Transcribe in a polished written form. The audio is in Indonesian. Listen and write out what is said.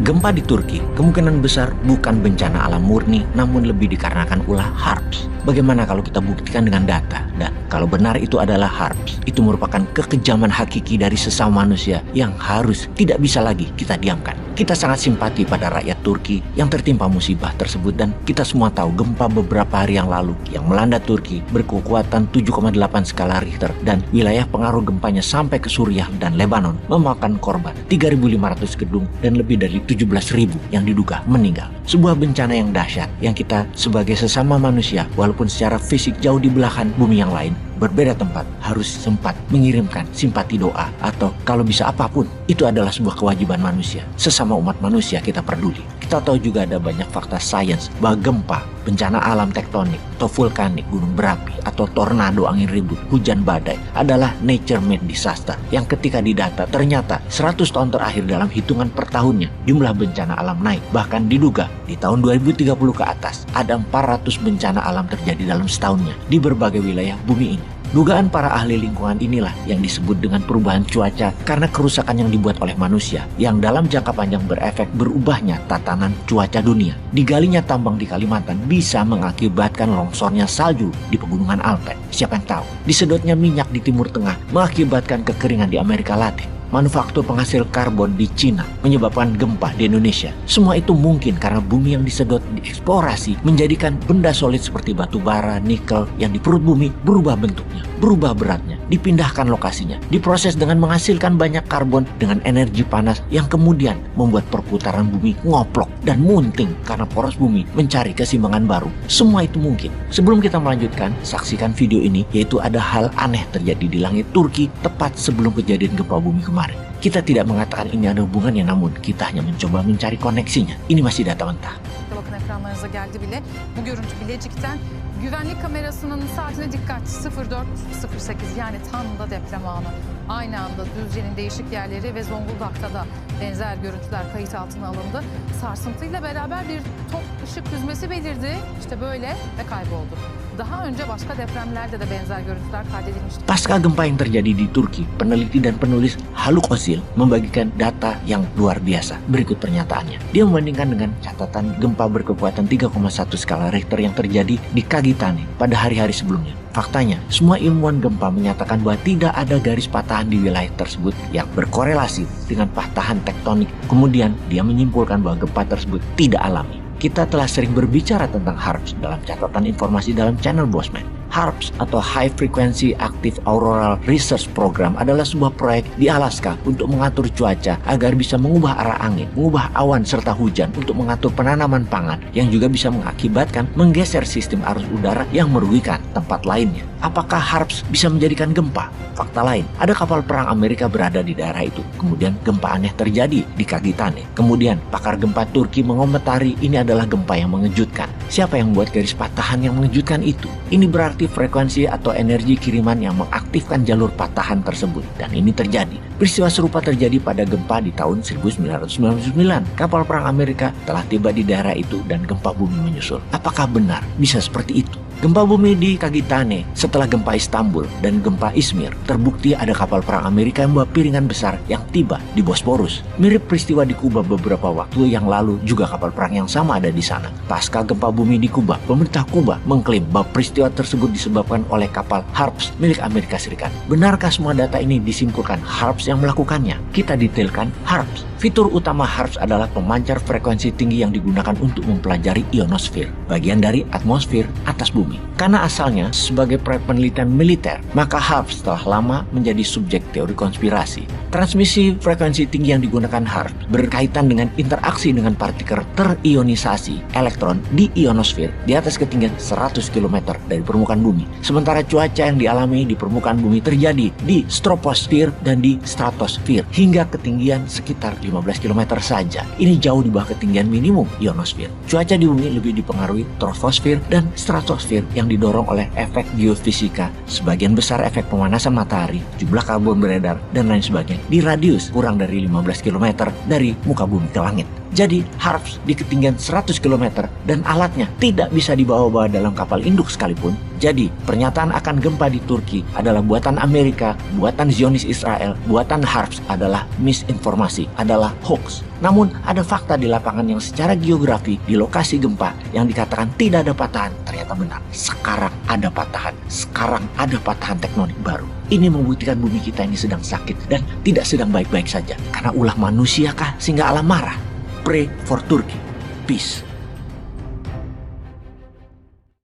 Gempa di Turki kemungkinan besar bukan bencana alam murni, namun lebih dikarenakan ulah HARPS. Bagaimana kalau kita buktikan dengan data? Dan kalau benar itu adalah HARPS, itu merupakan kekejaman hakiki dari sesama manusia yang harus tidak bisa lagi kita diamkan. Kita sangat simpati pada rakyat Turki yang tertimpa musibah tersebut, dan kita semua tahu gempa beberapa hari yang lalu yang melanda Turki berkekuatan 7,8 skala Richter, dan wilayah pengaruh gempanya sampai ke Suriah dan Lebanon memakan korban 3.500 gedung dan lebih dari 17.000 yang diduga meninggal. Sebuah bencana yang dahsyat yang kita sebagai sesama manusia, walaupun secara fisik jauh di belahan bumi yang lain, berbeda tempat, harus sempat mengirimkan simpati doa, atau kalau bisa apapun. Itu adalah sebuah kewajiban manusia. Sesama umat manusia kita peduli. Kita tahu juga ada banyak fakta sains bahwa gempa, bencana alam tektonik, atau vulkanik, gunung berapi, atau tornado, angin ribut, hujan badai adalah nature-made disaster yang ketika didata ternyata 100 tahun terakhir dalam hitungan per tahunnya jumlah bencana alam naik. Bahkan diduga di tahun 2030 ke atas ada 400 bencana alam terjadi dalam setahunnya di berbagai wilayah bumi ini. Dugaan para ahli lingkungan inilah yang disebut dengan perubahan cuaca karena kerusakan yang dibuat oleh manusia yang dalam jangka panjang berefek berubahnya tatanan cuaca dunia. Digalinya tambang di Kalimantan bisa mengakibatkan longsornya salju di pegunungan Alpen. Siapa yang tahu? Disedotnya minyak di Timur Tengah mengakibatkan kekeringan di Amerika Latin. Manufaktur penghasil karbon di Cina menyebabkan gempa di Indonesia. Semua itu mungkin karena bumi yang disedot dieksplorasi menjadikan benda solid seperti batu bara, nikel yang di perut bumi berubah bentuknya, berubah beratnya, dipindahkan lokasinya, diproses dengan menghasilkan banyak karbon dengan energi panas yang kemudian membuat perputaran bumi ngoplok dan munting karena poros bumi mencari keseimbangan baru. Semua itu mungkin. Sebelum kita melanjutkan, saksikan video ini, yaitu ada hal aneh terjadi di langit Turki tepat sebelum kejadian gempa bumi kemarin. Kita tidak mengatakan ini ada hubungannya, namun kita hanya mencoba mencari koneksinya. Ini masih data mentah. Bakın ekranlarınıza geldi bile. Bu görüntü Bilecik'ten. Güvenlik kamerasının saatine dikkat. 04.08, yani tam da deprem anı. Aynı anda Düzce'nin değişik yerleri ve Zonguldak'ta da benzer görüntüler kayıt altına alındı. Sarsıntıyla beraber bir top ışık hüzmesi belirdi. İşte böyle ve kayboldu. Daha önce başka depremlerde de benzer görüntüler kaydedilmişti. Pasca gempa yang terjadi di Turki, peneliti dan penulis Haluk Osil membagikan data yang luar biasa. Berikut pernyataannya. Dia membandingkan dengan catatan gempa berkekuatan 3,1 skala Richter yang terjadi di Kagitane pada hari-hari sebelumnya. Faktanya, semua ilmuwan gempa menyatakan bahwa tidak ada garis patahan di wilayah tersebut yang berkorelasi dengan patahan tektonik. Kemudian, dia menyimpulkan bahwa gempa tersebut tidak alami. Kita telah sering berbicara tentang HARPS dalam catatan informasi dalam channel Bosman. HARPS atau High Frequency Active Auroral Research Program adalah sebuah proyek di Alaska untuk mengatur cuaca agar bisa mengubah arah angin, mengubah awan serta hujan untuk mengatur penanaman pangan yang juga bisa mengakibatkan menggeser sistem arus udara yang merugikan tempat lainnya. Apakah HARPS bisa menjadikan gempa? Fakta lain, ada kapal perang Amerika berada di daerah itu. Kemudian gempa aneh terjadi di Kagitane. Kemudian pakar gempa Turki mengomentari ini adalah gempa yang mengejutkan. Siapa yang membuat garis patahan yang mengejutkan itu? Ini berarti frekuensi atau energi kiriman yang mengaktifkan jalur patahan tersebut. Dan ini terjadi. Peristiwa serupa terjadi pada gempa di tahun 1999. Kapal perang Amerika telah tiba di daerah itu dan gempa bumi menyusul. Apakah benar bisa seperti itu? Gempa bumi di Kagitane setelah gempa Istanbul dan gempa Izmir, terbukti ada kapal perang Amerika yang membawa piringan besar yang tiba di Bosporus. Mirip peristiwa di Kuba beberapa waktu yang lalu, juga kapal perang yang sama ada di sana. Pasca gempa bumi di Kuba, pemerintah Kuba mengklaim bahwa peristiwa tersebut disebabkan oleh kapal HARPS milik Amerika Serikat. Benarkah semua data ini disimpulkan HARPS yang melakukannya? Kita detailkan HARPS. Fitur utama HARPS adalah pemancar frekuensi tinggi yang digunakan untuk mempelajari ionosfer, bagian dari atmosfer atas bumi. Karena asalnya sebagai proyek penelitian militer, maka HARPS telah lama menjadi subjek teori konspirasi. Transmisi frekuensi tinggi yang digunakan HARPS berkaitan dengan interaksi dengan partikel terionisasi elektron di ionosfer di atas ketinggian 100 km dari permukaan bumi. Sementara cuaca yang dialami di permukaan bumi terjadi di troposfer dan di stratosfer hingga ketinggian sekitar 15 km saja. Ini jauh di bawah ketinggian minimum ionosfer. Cuaca di bumi lebih dipengaruhi troposfer dan stratosfer yang didorong oleh efek geofisika, sebagian besar efek pemanasan matahari, jumlah karbon beredar, dan lain sebagainya di radius kurang dari 15 km dari muka bumi ke langit. Jadi Harps di ketinggian 100 km dan alatnya tidak bisa dibawa-bawa dalam kapal induk sekalipun. Jadi pernyataan akan gempa di Turki adalah buatan Amerika, buatan Zionis Israel, buatan Harps adalah misinformasi, adalah hoax. Namun ada fakta di lapangan yang secara geografi di lokasi gempa yang dikatakan tidak ada patahan ternyata benar. Sekarang ada patahan, sekarang ada patahan tektonik baru. Ini membuktikan bumi kita ini sedang sakit dan tidak sedang baik-baik saja. Karena ulah manusia kah sehingga alam marah? Pray for Turkey. Peace.